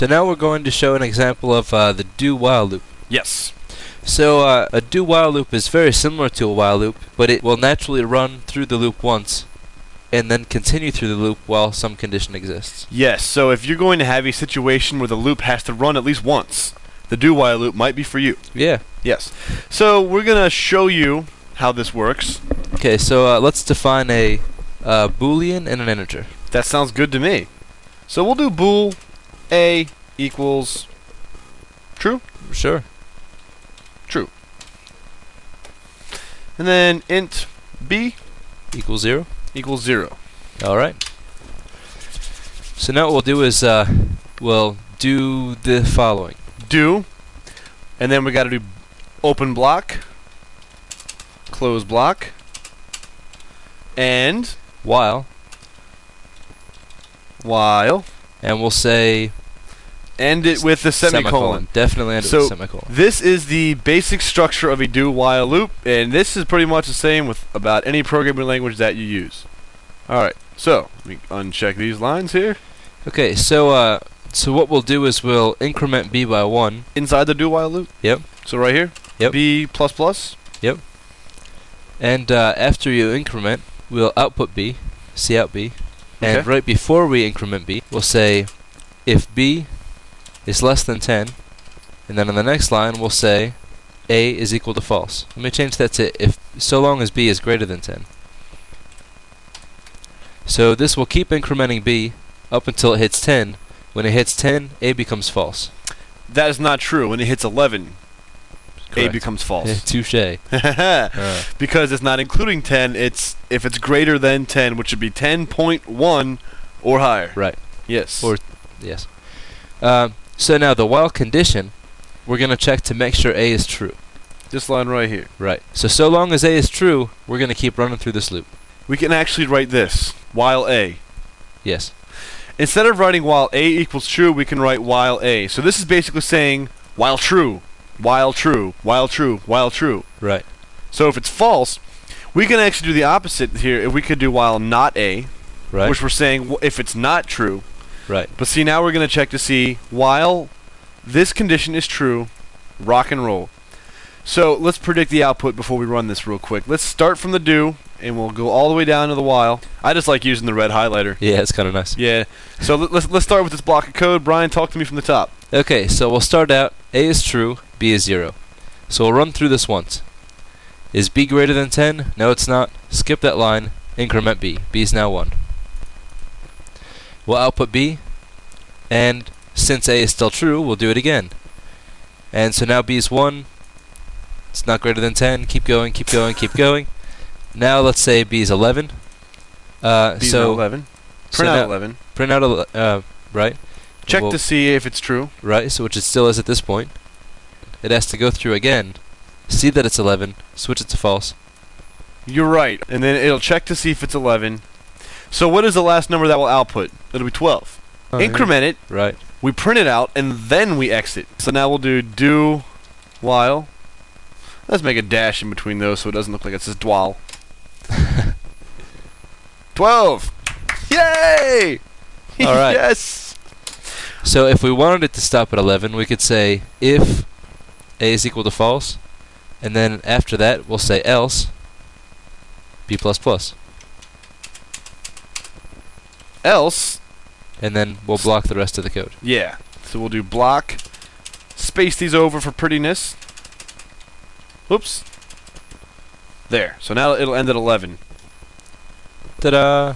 So now we're going to show an example of the do-while loop. Yes. So a do-while loop is very similar to a while loop, but it will naturally run through the loop once, and then continue through the loop while some condition exists. Yes, so if you're going to have a situation where the loop has to run at least once, the do-while loop might be for you. Yeah. Yes. So we're going to show you how this works. Okay, so let's define a boolean and an integer. That sounds good to me. So we'll do bool a equals true. Sure. True. And then int b Equals 0. equals 0. Alright. So now what we'll do is we'll do the following. Do, and then we got to do open block, close block, and While, and we'll say end it with the semicolon. Definitely end it with semicolon. This is the basic structure of a do-while loop, and this is pretty much the same with about any programming language that you use. Alright, so let me uncheck these lines here. Okay, so what we'll do is we'll increment b by 1. Inside the do-while loop? Yep. So right here? Yep. b plus plus? Yep. And after you increment, we'll output b, cout b, and Okay. right before we increment b, we'll say if b is less than 10, and then on the next line we'll say a is equal to false. Let me change that to if so long as b is greater than 10. So this will keep incrementing b up until it hits 10. When it hits 10, a becomes false. That is not true. When it hits 11, a Correct. becomes false. Touche. Because it's not including 10, it's if it's greater than 10, which would be 10.1 or higher. Right. Yes. Or yes. So now the while condition, we're going to check to make sure a is true. This line right here. Right. So long as a is true, we're going to keep running through this loop. We can actually write this, while a. Yes. Instead of writing while a equals true, we can write while a. So this is basically saying while true, while true, while true, while true. Right. So if it's false, we can actually do the opposite here. If we could do while not a, Right. which we're saying if it's not true. Right. But see, now we're going to check to see while this condition is true, rock and roll. So let's predict the output before we run this real quick. Let's start from the do, and we'll go all the way down to the while. I just like using the red highlighter. Yeah, it's kind of nice. Yeah. So let's start with this block of code. Brian, talk to me from the top. Okay, so we'll start out a is true, b is 0. So we'll run through this once. Is b greater than 10? No, it's not. Skip that line. Increment b. b is now 1. We'll output b, and since a is still true, we'll do it again. And so now b is 1. It's not greater than 10. Keep going, keep going, keep going. Now let's say b is 11. B is now 11. Print out 11. Print out right. Check to see if it's true. Right, so which it still is at this point. It has to go through again, see that it's 11, switch it to false. You're right. And then it'll check to see if it's 11. So what is the last number that will output? It'll be 12. Increment it. Right. We print it out, and then we exit. So now we'll do while. Let's make a dash in between those so it doesn't look like it says dwal. 12! Yay! All right. Yes! So if we wanted it to stop at 11, we could say if a is equal to false, and then after that we'll say else b plus plus. Else. And then we'll block the rest of the code. Yeah. So we'll do block. Space these over for prettiness. Whoops. There. So now it'll end at 11. Ta-da!